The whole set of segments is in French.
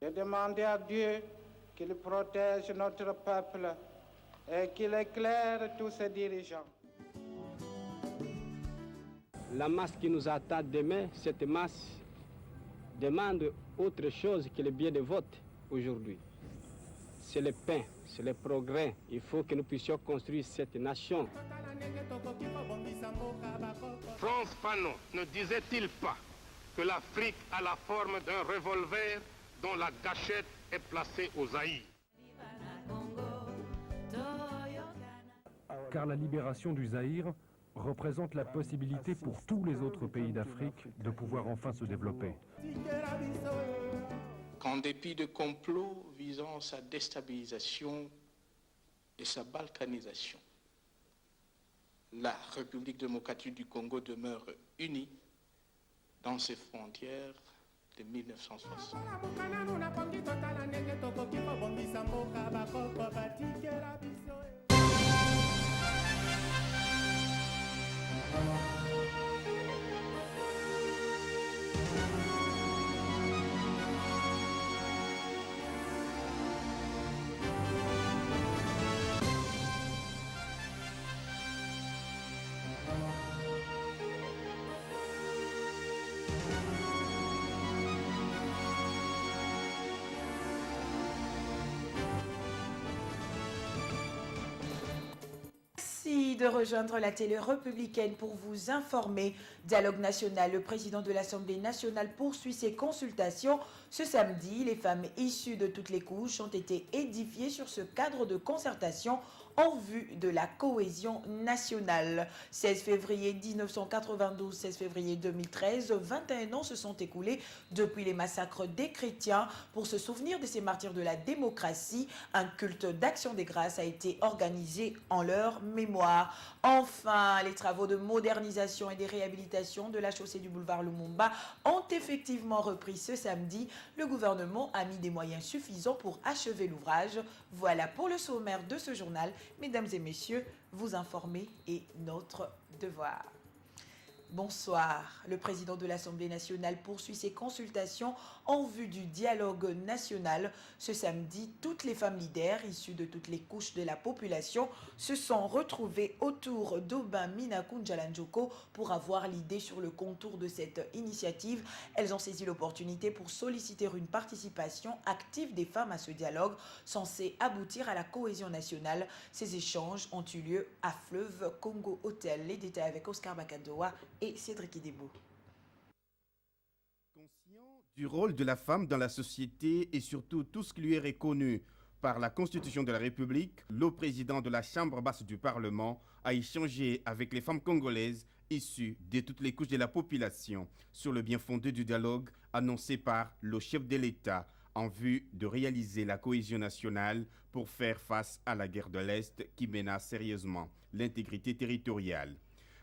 de demander à Dieu qu'il protège notre peuple et qu'il éclaire tous ses dirigeants. La masse qui nous attend demain, cette masse demande autre chose que le bien de vote aujourd'hui. C'est le pain, c'est le progrès. Il faut que nous puissions construire cette nation. Frantz Fanon ne disait-il pas que l'Afrique a la forme d'un revolver dont la gâchette est placée au Zaïre? Car la libération du Zaïre représente la possibilité pour tous les autres pays d'Afrique de pouvoir enfin se développer. Qu'en dépit de complots visant sa déstabilisation et sa balkanisation, la République démocratique du Congo demeure unie dans ses frontières de 1960. Merci de rejoindre la télé républicaine pour vous informer. Dialogue national, le président de l'Assemblée nationale poursuit ses consultations. Ce samedi, les femmes issues de toutes les couches ont été édifiées sur ce cadre de concertation en vue de la cohésion nationale. 16 février 1992, 16 février 2013, 21 ans se sont écoulés depuis les massacres des chrétiens. Pour se souvenir de ces martyrs de la démocratie, un culte d'action des grâces a été organisé en leur mémoire. Enfin, les travaux de modernisation et de réhabilitation de la chaussée du boulevard Lumumba ont effectivement repris ce samedi. Le gouvernement a mis des moyens suffisants pour achever l'ouvrage. Voilà pour le sommaire de ce journal. Mesdames et messieurs, vous informer est notre devoir. Bonsoir. Le président de l'Assemblée nationale poursuit ses consultations en vue du dialogue national. Ce samedi, toutes les femmes leaders issues de toutes les couches de la population se sont retrouvées autour d'Aubin Minakunjalanjoko pour avoir l'idée sur le contour de cette initiative. Elles ont saisi l'opportunité pour solliciter une participation active des femmes à ce dialogue censé aboutir à la cohésion nationale. Ces échanges ont eu lieu à Fleuve Congo Hotel. Les détails avec Oscar Bakadoa et Cédric Idebo. Conscient du rôle de la femme dans la société et surtout tout ce qui lui est reconnu par la Constitution de la République, le président de la Chambre basse du Parlement a échangé avec les femmes congolaises issues de toutes les couches de la population sur le bien fondé du dialogue annoncé par le chef de l'État en vue de réaliser la cohésion nationale pour faire face à la guerre de l'Est qui menace sérieusement l'intégrité territoriale.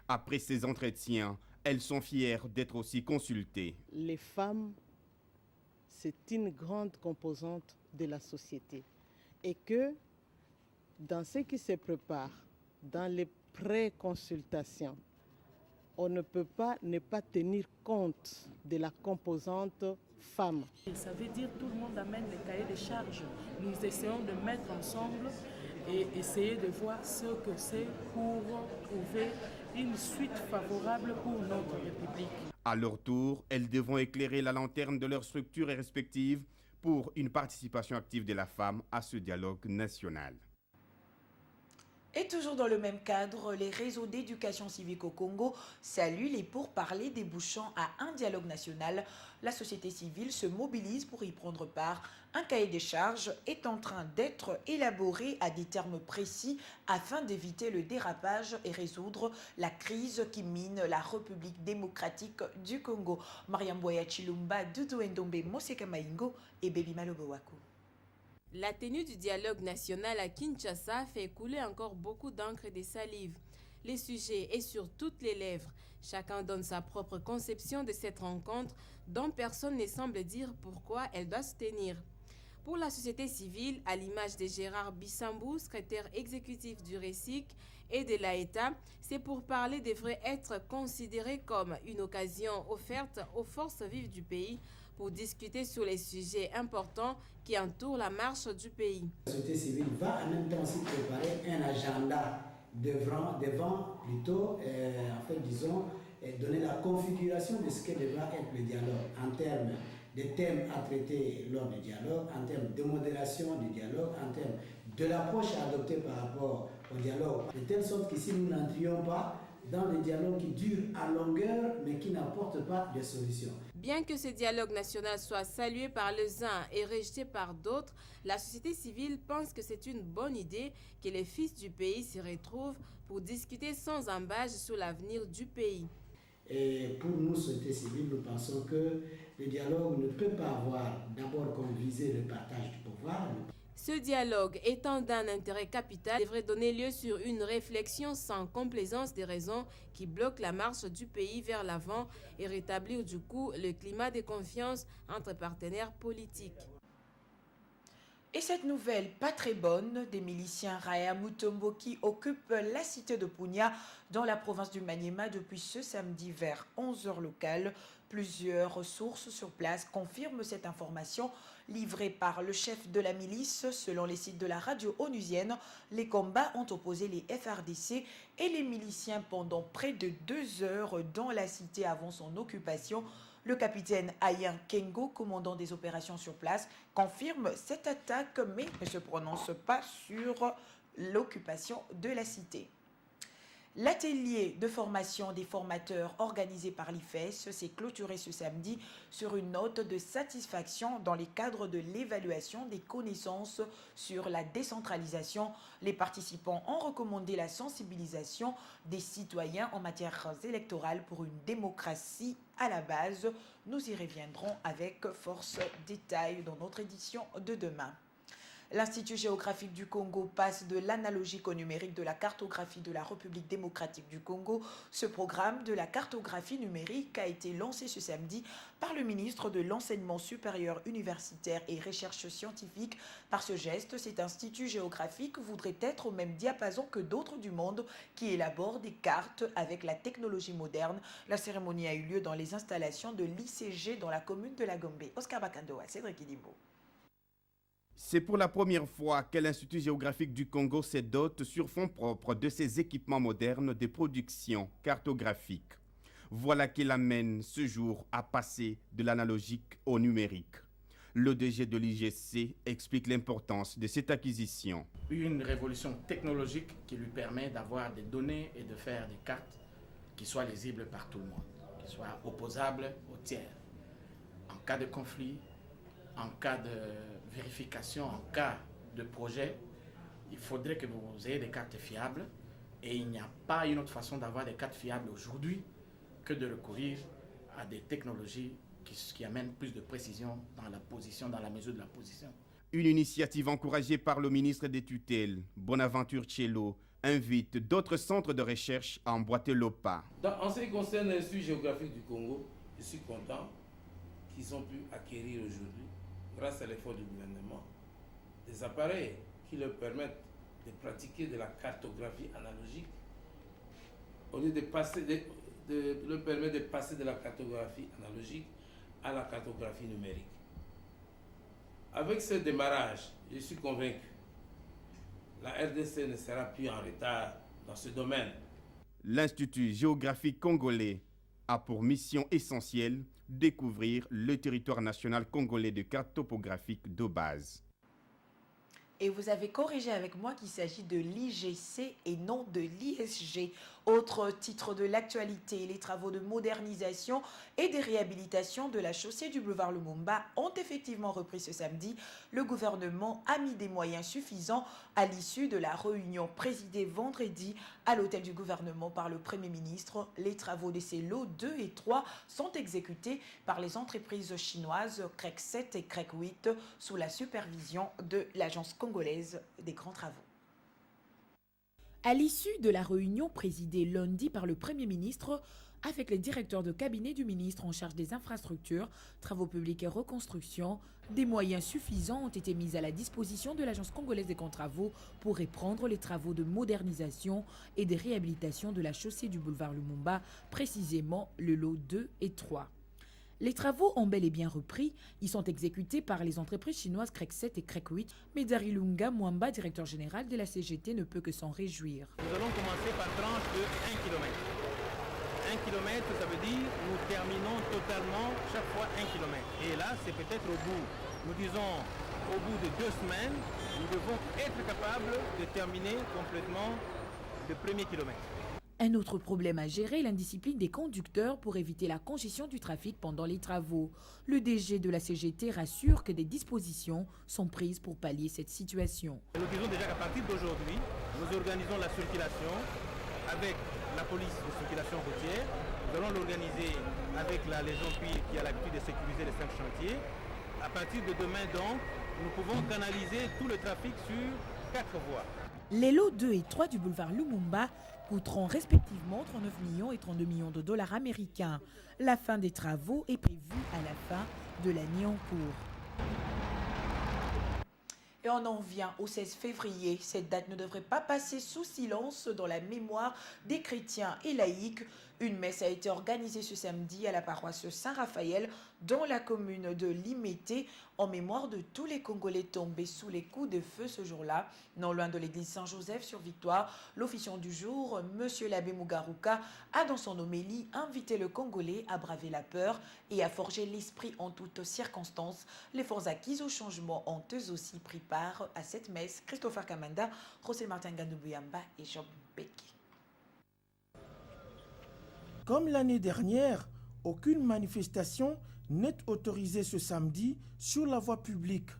Après ces entretiens, elles sont fières d'être aussi consultées. Les femmes, c'est une grande composante de la société. Et que dans ce qui se prépare, dans les pré-consultations, on ne peut pas ne pas tenir compte de la composante femme. Ça veut dire que tout le monde amène les cahiers de charges. Nous essayons de mettre ensemble et essayer de voir ce que c'est pour trouver une suite favorable pour notre République. À leur tour, elles devront éclairer la lanterne de leurs structures respectives pour une participation active de la femme à ce dialogue national. Et toujours dans le même cadre, les réseaux d'éducation civique au Congo saluent les pourparlers débouchant à un dialogue national. La société civile se mobilise pour y prendre part. Un cahier des charges est en train d'être élaboré à des termes précis afin d'éviter le dérapage et résoudre la crise qui mine la République démocratique du Congo. Mariam Boya Chilumba, Doudou Ndombe, Moseka Maingo et Baby Malobo Waku. La tenue du dialogue national à Kinshasa fait couler encore beaucoup d'encre et de salive. Les sujets est sur toutes les lèvres. Chacun donne sa propre conception de cette rencontre dont personne ne semble dire pourquoi elle doit se tenir. Pour la société civile, à l'image de Gérard Bissambou, secrétaire exécutif du RESIC, et de l'État, c'est pour parler devrait être considéré comme une occasion offerte aux forces vives du pays pour discuter sur les sujets importants qui entourent la marche du pays. La société civile va en même temps aussi préparer un agenda devant plutôt, donner la configuration de ce que devra être le dialogue en termes de thèmes à traiter lors du dialogue, en termes de modération du dialogue, en termes de l'approche à adopter par rapport au dialogue, de telle sorte que si nous n'entrions pas dans des dialogues qui durent à longueur mais qui n'apportent pas de solutions. Bien que ce dialogue national soit salué par les uns et rejeté par d'autres, la société civile pense que c'est une bonne idée que les fils du pays se retrouvent pour discuter sans embâche sur l'avenir du pays. Et pour nous, société civile, nous pensons que le dialogue ne peut pas avoir d'abord comme visée le partage du pouvoir. Ce dialogue, étant d'un intérêt capital, devrait donner lieu sur une réflexion sans complaisance des raisons qui bloquent la marche du pays vers l'avant et rétablir du coup le climat de confiance entre partenaires politiques. Et cette nouvelle pas très bonne des miliciens Raya Mutombo qui occupent la cité de Punya dans la province du Maniema depuis ce samedi vers 11h locales. Plusieurs sources sur place confirment cette information livrée par le chef de la milice. Selon les sites de la radio onusienne, les combats ont opposé les FRDC et les miliciens pendant près de 2 heures dans la cité avant son occupation. Le capitaine Ayan Kengo, commandant des opérations sur place, confirme cette attaque mais ne se prononce pas sur l'occupation de la cité. L'atelier de formation des formateurs organisé par l'IFES s'est clôturé ce samedi sur une note de satisfaction dans les cadres de l'évaluation des connaissances sur la décentralisation. Les participants ont recommandé la sensibilisation des citoyens en matière électorale pour une démocratie à la base. Nous y reviendrons avec force détail dans notre édition de demain. L'Institut géographique du Congo passe de l'analogique au numérique de la cartographie de la République démocratique du Congo. Ce programme de la cartographie numérique a été lancé ce samedi par le ministre de l'Enseignement supérieur universitaire et recherche scientifique. Par ce geste, cet institut géographique voudrait être au même diapason que d'autres du monde qui élaborent des cartes avec la technologie moderne. La cérémonie a eu lieu dans les installations de l'ICG dans la commune de la Gombe. Oscar Bakandoa, Cédric Idimbo. C'est pour la première fois que l'Institut géographique du Congo se dote sur fonds propres de ses équipements modernes de production cartographique. Voilà qui l'amène ce jour à passer de l'analogique au numérique. Le DG de l'IGC explique l'importance de cette acquisition. Une révolution technologique qui lui permet d'avoir des données et de faire des cartes qui soient lisibles par tout le monde, qui soient opposables aux tiers. En cas de conflit, en cas de vérification, en cas de projet, il faudrait que vous ayez des cartes fiables et il n'y a pas une autre façon d'avoir des cartes fiables aujourd'hui que de recourir à des technologies qui amènent plus de précision dans la position, dans la mesure de la position. Une initiative encouragée par le ministre des tutelles, Bonaventure Tchello, invite d'autres centres de recherche à emboîter le pas. En ce qui concerne l'Institut géographique du Congo, je suis content qu'ils ont pu acquérir aujourd'hui, grâce à l'effort du gouvernement, des appareils qui leur permettent de pratiquer de la cartographie analogique au lieu de leur permettre de passer de la cartographie analogique à la cartographie numérique. Avec ce démarrage, je suis convaincu, la RDC ne sera plus en retard dans ce domaine. L'Institut géographique congolais a pour mission essentielle découvrir le territoire national congolais de carte topographique de base. Et vous avez corrigé avec moi qu'il s'agit de l'IGC et non de l'ISG. Autre titre de l'actualité, les travaux de modernisation et de réhabilitation de la chaussée du boulevard Lumumba ont effectivement repris ce samedi. Le gouvernement a mis des moyens suffisants à l'issue de la réunion présidée vendredi à l'hôtel du gouvernement par le Premier ministre. Les travaux de ces lots 2 et 3 sont exécutés par les entreprises chinoises CREC 7 et CREC 8 sous la supervision de l'Agence congolaise des grands travaux. À l'issue de la réunion présidée lundi par le Premier ministre, avec les directeurs de cabinet du ministre en charge des infrastructures, travaux publics et reconstruction. Des moyens suffisants ont été mis à la disposition de l'Agence congolaise des contrats-travaux pour reprendre les travaux de modernisation et de réhabilitation de la chaussée du boulevard Lumumba, précisément le lot 2 et 3. Les travaux ont bel et bien repris. Ils sont exécutés par les entreprises chinoises CREC 7 et CREC 8. Mais Darilunga Mwamba, directeur général de la CGT, ne peut que s'en réjouir. Nous allons commencer par tranche de 1 km. 1 km, ça veut dire nous terminons totalement chaque fois 1 km. Et là, c'est peut-être au bout, nous disons, au bout de 2 semaines, nous devons être capables de terminer complètement le premier kilomètre. Un autre problème à gérer, l'indiscipline des conducteurs pour éviter la congestion du trafic pendant les travaux. Le DG de la CGT rassure que des dispositions sont prises pour pallier cette situation. Nous disons déjà qu'à partir d'aujourd'hui, nous organisons la circulation avec la police de circulation routière. Nous allons l'organiser avec la Légion Cuir qui a l'habitude de sécuriser les 5 chantiers. À partir de demain donc, nous pouvons canaliser tout le trafic sur 4 voies. Les lots 2 et 3 du boulevard Lumumba coûteront respectivement 39 millions et 32 millions de dollars américains. La fin des travaux est prévue à la fin de l'année en cours. Et on en vient au 16 février. Cette date ne devrait pas passer sous silence dans la mémoire des chrétiens et laïcs. Une messe a été organisée ce samedi à la paroisse Saint-Raphaël dans la commune de Limete en mémoire de tous les Congolais tombés sous les coups de feu ce jour-là. Non loin de l'église Saint-Joseph sur Victoire, l'officiant du jour, M. l'abbé Mugaruka, a dans son homélie invité le Congolais à braver la peur et à forger l'esprit en toutes circonstances. Les forces acquises au changement ont eux aussi pris part à cette messe. Christopher Kamanda, José Martin Ganoubuyamba et Job Beki. Comme l'année dernière, aucune manifestation n'est autorisée ce samedi sur la voie publique.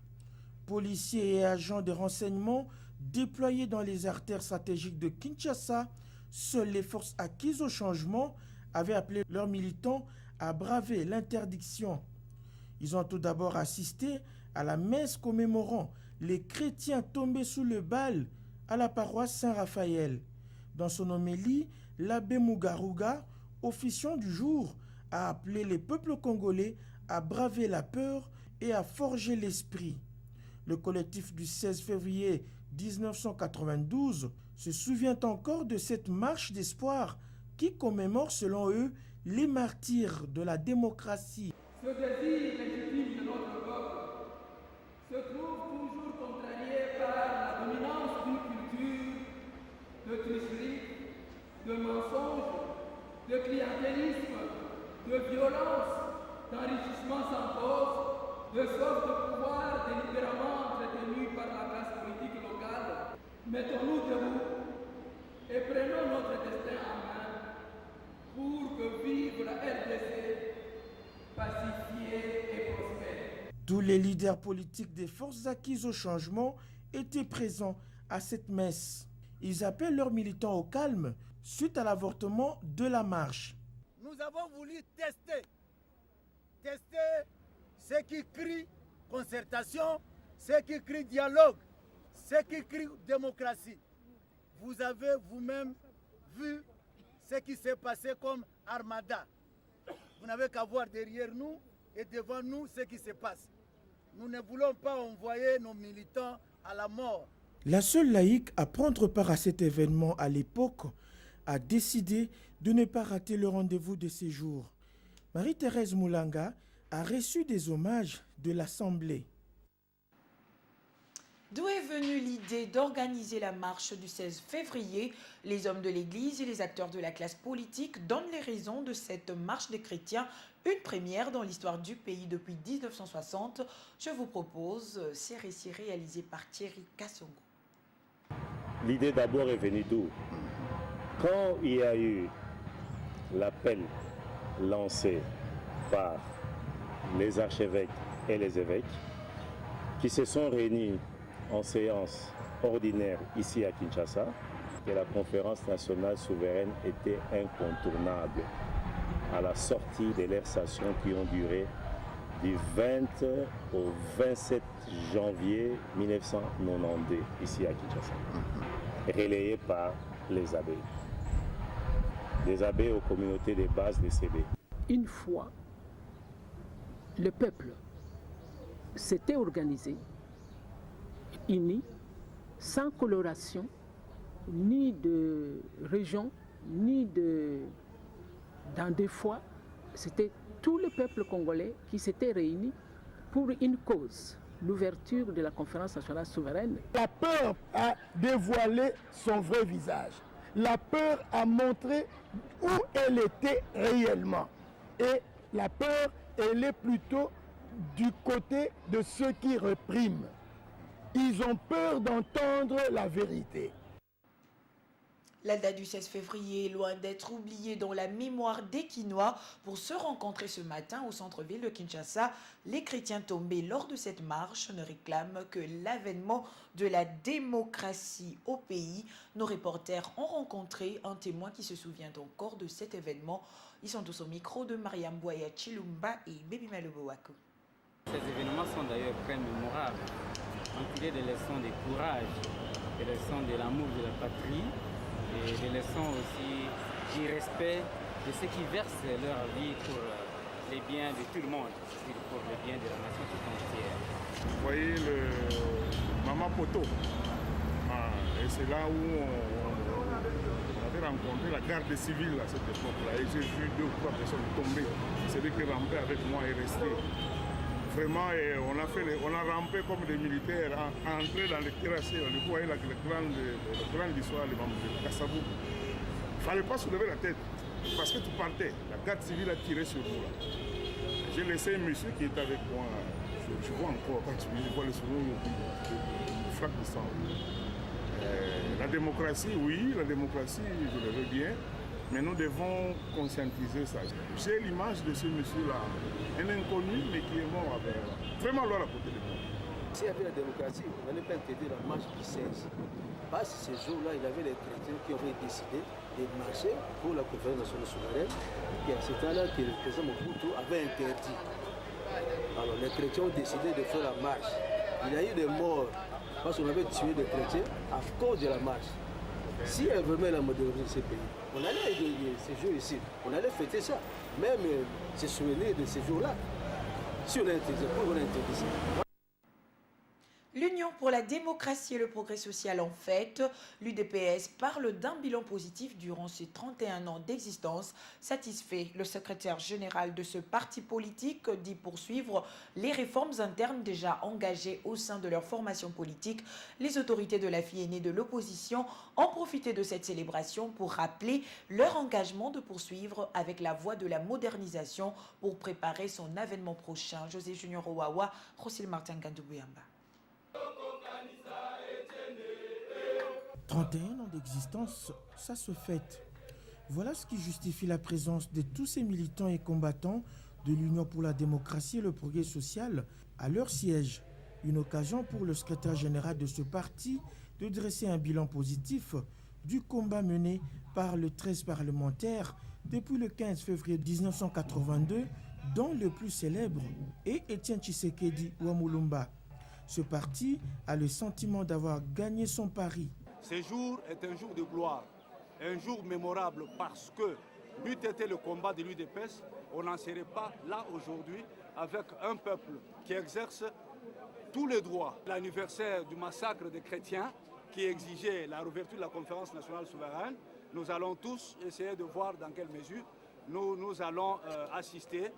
Policiers et agents de renseignement déployés dans les artères stratégiques de Kinshasa, seules les forces acquises au changement avaient appelé leurs militants à braver l'interdiction. Ils ont tout d'abord assisté à la messe commémorant les chrétiens tombés sous le bal à la paroisse Saint-Raphaël. Dans son homélie, l'abbé Mugaruka, officiant du jour, a appelé les peuples congolais à braver la peur et à forger l'esprit. Le collectif du 16 février 1992 se souvient encore de cette marche d'espoir qui commémore, selon eux, les martyrs de la démocratie. Ce désir légitime de notre peuple se trouve toujours contrarié par la dominance d'une culture de tricherie, de mensonge, de clientélisme, de violence, d'enrichissement sans cause, de soif de pouvoir délibérément entretenue par la classe politique locale. Mettons-nous debout et prenons notre destin en main pour que vive la RDC pacifiée et prospère. Tous les leaders politiques des forces acquises au changement étaient présents à cette messe. Ils appellent leurs militants au calme suite à l'avortement de la marche. Nous avons voulu tester ce qui crie concertation, ce qui crie dialogue, ce qui crie démocratie. Vous avez vous-même vu ce qui s'est passé comme armada. Vous n'avez qu'à voir derrière nous et devant nous ce qui se passe. Nous ne voulons pas envoyer nos militants à la mort. La seule laïque à prendre part à cet événement à l'époque a décidé de ne pas rater le rendez-vous de ces jours. Marie-Thérèse Moulanga a reçu des hommages de l'Assemblée. D'où est venue l'idée d'organiser la marche du 16 février? Les hommes de l'Église et les acteurs de la classe politique donnent les raisons de cette marche des chrétiens, une première dans l'histoire du pays depuis 1960. Je vous propose ces récits réalisés par Thierry Kassongo. L'idée d'abord est venue d'où? Quand il y a eu l'appel lancé par les archevêques et les évêques qui se sont réunis en séance ordinaire ici à Kinshasa, que la conférence nationale souveraine était incontournable à la sortie de leurs sessions qui ont duré du 20 au 27 janvier 1992 ici à Kinshasa, relayées par les abbés. des AB aux communautés de base des CB. Une fois, le peuple s'était organisé, uni, sans coloration, ni de région, ni dans des fois, c'était tout le peuple congolais qui s'était réuni pour une cause, l'ouverture de la conférence nationale souveraine. La peur a dévoilé son vrai visage. La peur a montré où elle était réellement. Et la peur, elle est plutôt du côté de ceux qui répriment. Ils ont peur d'entendre la vérité. La date du 16 février est loin d'être oubliée dans la mémoire des Kinois. Pour se rencontrer ce matin au centre-ville de Kinshasa, les chrétiens tombés lors de cette marche ne réclament que l'avènement de la démocratie au pays. Nos reporters ont rencontré un témoin qui se souvient encore de cet événement. Ils sont tous au micro de Mariam Bouaya Chilumba et Baby Malobowako. Ces événements sont d'ailleurs très mémorables. On tire des leçons de courage, des leçons de l'amour de la patrie, et des leçons aussi du respect de ceux qui versent leur vie pour les biens de tout le monde, pour les biens de la nation tout entière. Vous voyez le Maman Poto, et c'est là où on avait rencontré la garde civile à cette époque-là, et j'ai vu 2 ou 3 personnes tomber. Celui qui rampait avec moi est resté. Vraiment, on a rampé comme des militaires, entré dans les terrassés. On voyait le grand d'histoire, les membres de Kassabou. Il ne fallait pas soulever la tête, parce que tu partais. La garde civile a tiré sur nous. J'ai laissé un monsieur qui est avec moi. Je vois encore, quand je vois le sourire, une flaque de sang. La démocratie, oui, la démocratie, je le veux bien. Mais nous devons conscientiser ça. J'ai l'image de ce monsieur-là, un inconnu, mais qui est mort avec. Vraiment loin à côté de moi. S'il y avait la démocratie, on n'allait pas interdire la marche du 16. Parce que ce jour-là, il y avait les chrétiens qui avaient décidé de marcher pour la conférence nationale souveraine. Et à ce temps-là, que le président Mobutu avait interdit. Alors les chrétiens ont décidé de faire la marche. Il y a eu des morts parce qu'on avait tué des chrétiens à cause de la marche. Si elle veut la moderniser ce pays, on allait ces jours ici, on allait fêter ça, même se souvenir de ces jours-là. Si on a interdit, pourquoi on a interdit ça? L'Union pour la démocratie et le progrès social en fête, l'UDPS parle d'un bilan positif durant ses 31 ans d'existence. Satisfait, le secrétaire général de ce parti politique dit poursuivre les réformes internes déjà engagées au sein de leur formation politique. Les autorités de la fille aînée de l'opposition ont profité de cette célébration pour rappeler leur engagement de poursuivre avec la voie de la modernisation pour préparer son avènement prochain. José Junior Owawa, Rosil Martin Gandoubuyamba. 31 ans d'existence, ça se fête. Voilà ce qui justifie la présence de tous ces militants et combattants de l'Union pour la démocratie et le progrès social à leur siège. Une occasion pour le secrétaire général de ce parti de dresser un bilan positif du combat mené par les 13 parlementaires depuis le 15 février 1982, dont le plus célèbre est Étienne Tshisekedi Ouamulumba. Ce parti a le sentiment d'avoir gagné son pari. Ce jour est un jour de gloire, un jour mémorable parce que n'eût été le combat de l'UDPS, on n'en serait pas là aujourd'hui avec un peuple qui exerce tous les droits. L'anniversaire du massacre des chrétiens qui exigeait la réouverture de la conférence nationale souveraine, nous allons tous essayer de voir dans quelle mesure nous allons assister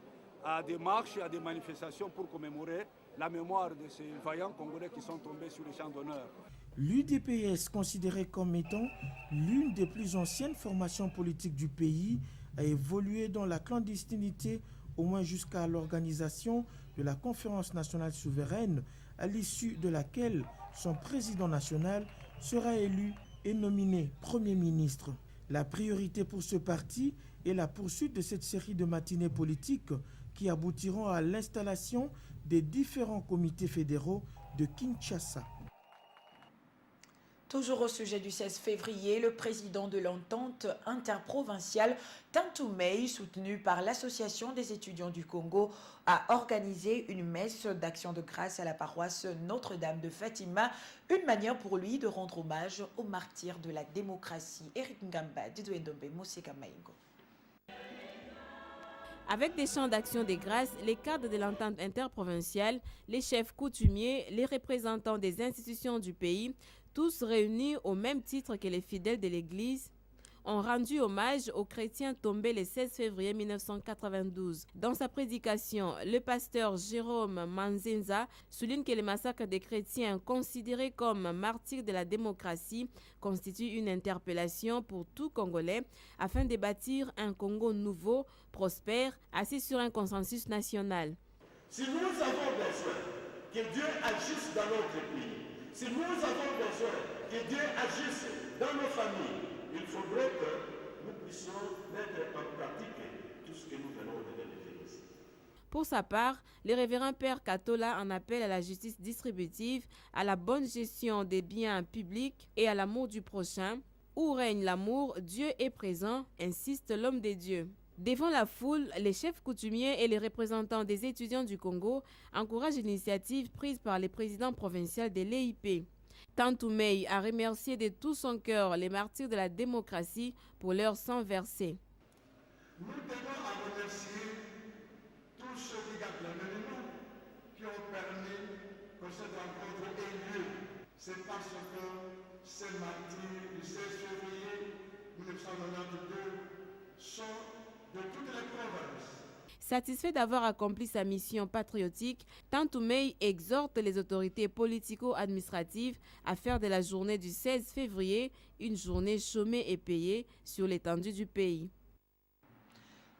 à des marches et à des manifestations pour commémorer la mémoire de ces vaillants Congolais qui sont tombés sur les champs d'honneur. L'UDPS, considérée comme étant l'une des plus anciennes formations politiques du pays, a évolué dans la clandestinité au moins jusqu'à l'organisation de la conférence nationale souveraine, à l'issue de laquelle son président national sera élu et nominé Premier ministre. La priorité pour ce parti est la poursuite de cette série de matinées politiques qui aboutiront à l'installation des différents comités fédéraux de Kinshasa. Toujours au sujet du 16 février, le président de l'entente interprovinciale Tantoumei, soutenu par l'Association des étudiants du Congo, a organisé une messe d'action de grâce à la paroisse Notre-Dame de Fatima, une manière pour lui de rendre hommage aux martyrs de la démocratie. Eric Ngamba, Didouendombe, Moseka Maïngo. Avec des chants d'action de grâce, les cadres de l'entente interprovinciale, les chefs coutumiers, les représentants des institutions du pays, tous réunis au même titre que les fidèles de l'Église, ont rendu hommage aux chrétiens tombés le 16 février 1992. Dans sa prédication, le pasteur Jérôme Manzenza souligne que le massacre des chrétiens considérés comme martyrs de la démocratie constitue une interpellation pour tout Congolais afin de bâtir un Congo nouveau, prospère, assis sur un consensus national. Si nous avons besoin que Dieu agisse dans notre pays, si nous avons besoin que Dieu agisse dans nos familles, il faudrait que nous puissions mettre en pratique tout ce que nous venons de dire ici. Pour sa part, le révérend Père Katola en appelle à la justice distributive, à la bonne gestion des biens publics et à l'amour du prochain. Où règne l'amour, Dieu est présent, insiste l'homme des dieux. Devant la foule, les chefs coutumiers et les représentants des étudiants du Congo encouragent l'initiative prise par les présidents provinciaux de l'EIP. Tantoumei a remercié de tout son cœur les martyrs de la démocratie pour leur sang versé. Nous tenons à remercier tous ceux qui gardent la main qui ont permis que cette rencontre ait lieu. C'est parce que ces martyrs du 16 février 1992 sont de toutes les provinces. Satisfait d'avoir accompli sa mission patriotique, Tantoumei exhorte les autorités politico-administratives à faire de la journée du 16 février une journée chômée et payée sur l'étendue du pays.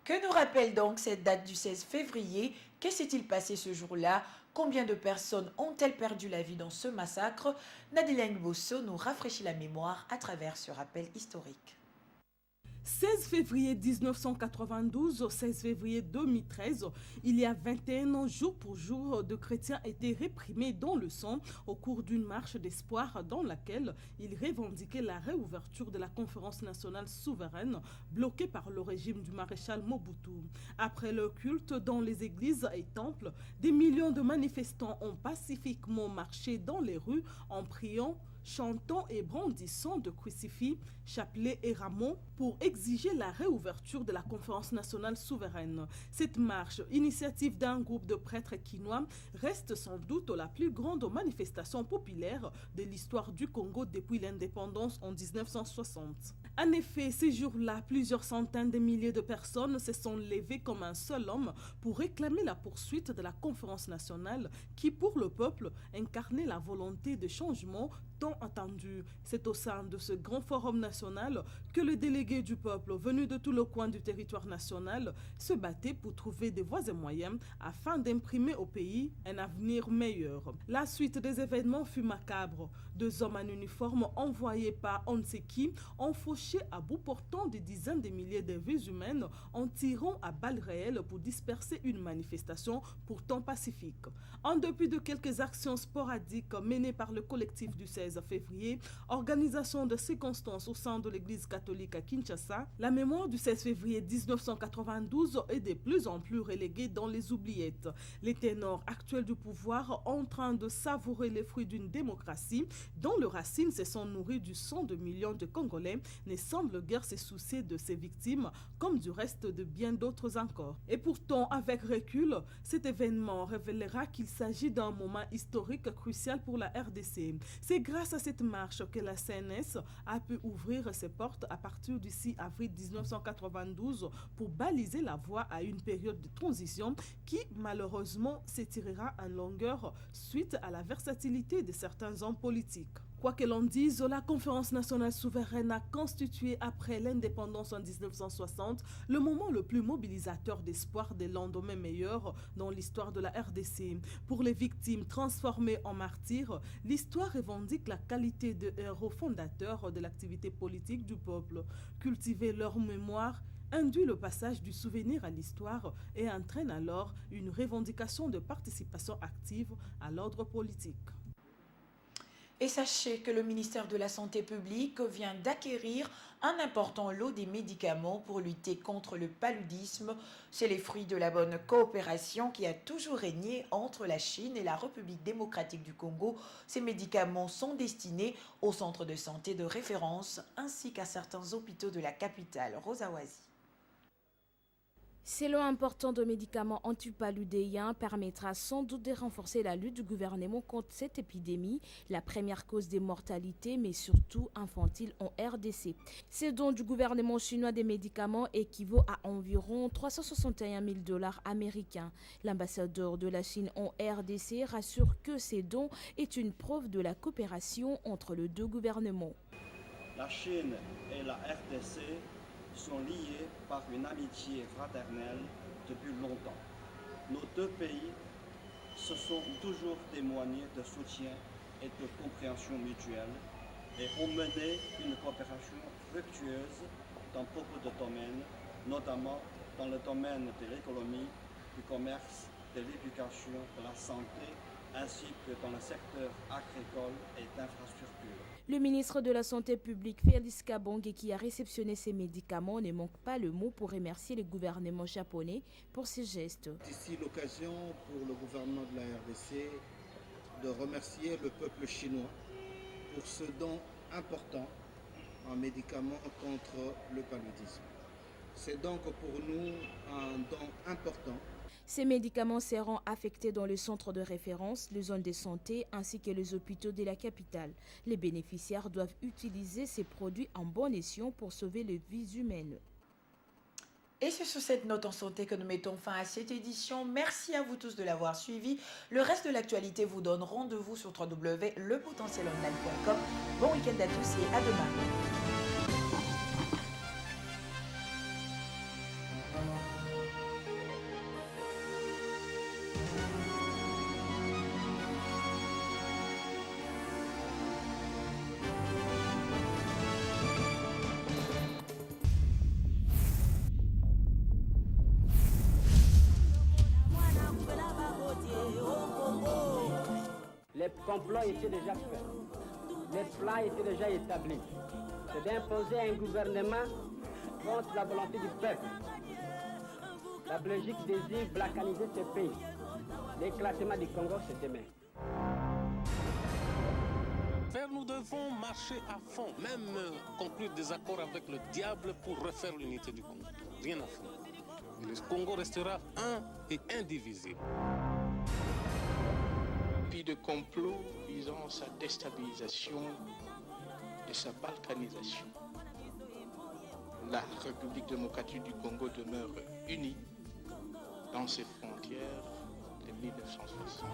Que nous rappelle donc cette date du 16 février? Que s'est-il passé ce jour-là? Combien de personnes ont-elles perdu la vie dans ce massacre? Nadine Bosso nous rafraîchit la mémoire à travers ce rappel historique. 16 février 1992 au 16 février 2013, il y a 21 ans, jour pour jour, de chrétiens étaient réprimés dans le sang au cours d'une marche d'espoir dans laquelle ils revendiquaient la réouverture de la conférence nationale souveraine bloquée par le régime du maréchal Mobutu. Après le culte dans les églises et temples, des millions de manifestants ont pacifiquement marché dans les rues en priant, chantant et brandissant de crucifix, chapelets et rameaux pour exiger la réouverture de la conférence nationale souveraine. Cette marche, initiative d'un groupe de prêtres quinois, reste sans doute la plus grande manifestation populaire de l'histoire du Congo depuis l'indépendance en 1960. En effet, ces jours-là, plusieurs centaines de milliers de personnes se sont levées comme un seul homme pour réclamer la poursuite de la conférence nationale qui, pour le peuple, incarnait la volonté de changement tant attendue. C'est au sein de ce grand forum national que les délégués du peuple venus de tout le coin du territoire national se battaient pour trouver des voies et moyens afin d'imprimer au pays un avenir meilleur. La suite des événements fut macabre. 2 hommes en uniforme envoyés par on ne sait qui ont fauché à bout portant des dizaines de milliers de vies humaines en tirant à balles réelles pour disperser une manifestation pourtant pacifique. En dépit de quelques actions sporadiques menées par le collectif du 16 février, organisation de circonstances au sein de l'église catholique à Kinshasa, la mémoire du 16 février 1992 est de plus en plus reléguée dans les oubliettes. Les ténors actuels du pouvoir, en train de savourer les fruits d'une démocratie dont les racines se sont nourries du sang de millions de Congolais, ne semblent guère se soucier de ses victimes, comme du reste de bien d'autres encore. Et pourtant, avec recul, cet événement révélera qu'il s'agit d'un moment historique crucial pour la RDC. C'est grâce à cette marche que la CNS a pu ouvrir ses portes à partir du 6 avril 1992 pour baliser la voie à une période de transition qui, malheureusement, s'étirera en longueur suite à la versatilité de certains hommes politiques. Quoi que l'on dise, la conférence nationale souveraine a constitué après l'indépendance en 1960 le moment le plus mobilisateur d'espoir des lendemains meilleurs dans l'histoire de la RDC. Pour les victimes transformées en martyrs, l'histoire revendique la qualité de héros fondateurs de l'activité politique du peuple. Cultiver leur mémoire induit le passage du souvenir à l'histoire et entraîne alors une revendication de participation active à l'ordre politique. Et sachez que le ministère de la Santé publique vient d'acquérir un important lot des médicaments pour lutter contre le paludisme. C'est les fruits de la bonne coopération qui a toujours régné entre la Chine et la République démocratique du Congo. Ces médicaments sont destinés aux centres de santé de référence ainsi qu'à certains hôpitaux de la capitale. Rosa Wazi. Ces lots importants de médicaments antipaludéens permettra sans doute de renforcer la lutte du gouvernement contre cette épidémie, la première cause des mortalités, mais surtout infantile en RDC. Ces dons du gouvernement chinois des médicaments équivaut à environ 361 000 $ américains. L'ambassadeur de la Chine en RDC rassure que ces dons est une preuve de la coopération entre les deux gouvernements. La Chine et la RDC sont liés par une amitié fraternelle depuis longtemps. Nos deux pays se sont toujours témoignés de soutien et de compréhension mutuelle et ont mené une coopération fructueuse dans beaucoup de domaines, notamment dans le domaine de l'économie, du commerce, de l'éducation, de la santé, ainsi que dans le secteur agricole et d'infrastructures. Le ministre de la Santé publique, Félix Kabonge, qui a réceptionné ces médicaments, ne manque pas le mot pour remercier le gouvernement japonais pour ces gestes. Ici l'occasion pour le gouvernement de la RDC de remercier le peuple chinois pour ce don important en médicaments contre le paludisme. C'est donc pour nous un don important. Ces médicaments seront affectés dans le centre de référence, les zones de santé ainsi que les hôpitaux de la capitale. Les bénéficiaires doivent utiliser ces produits en bon escient pour sauver les vies humaines. Et c'est sur cette note en santé que nous mettons fin à cette édition. Merci à vous tous de l'avoir suivi. Le reste de l'actualité vous donne rendez-vous sur www.lepotentielonline.com. Bon week-end à tous et à demain. Les complots étaient déjà faits, les plans étaient déjà établis. C'est d'imposer un gouvernement contre la volonté du peuple. La Belgique désire balkaniser ce pays. L'éclatement du Congo, c'est demain. Nous devons marcher à fond, même conclure des accords avec le diable pour refaire l'unité du Congo. Rien à faire. Le Congo restera un et indivisible. De complot visant sa déstabilisation et sa balkanisation. La République démocratique du Congo demeure unie dans ses frontières de 1960.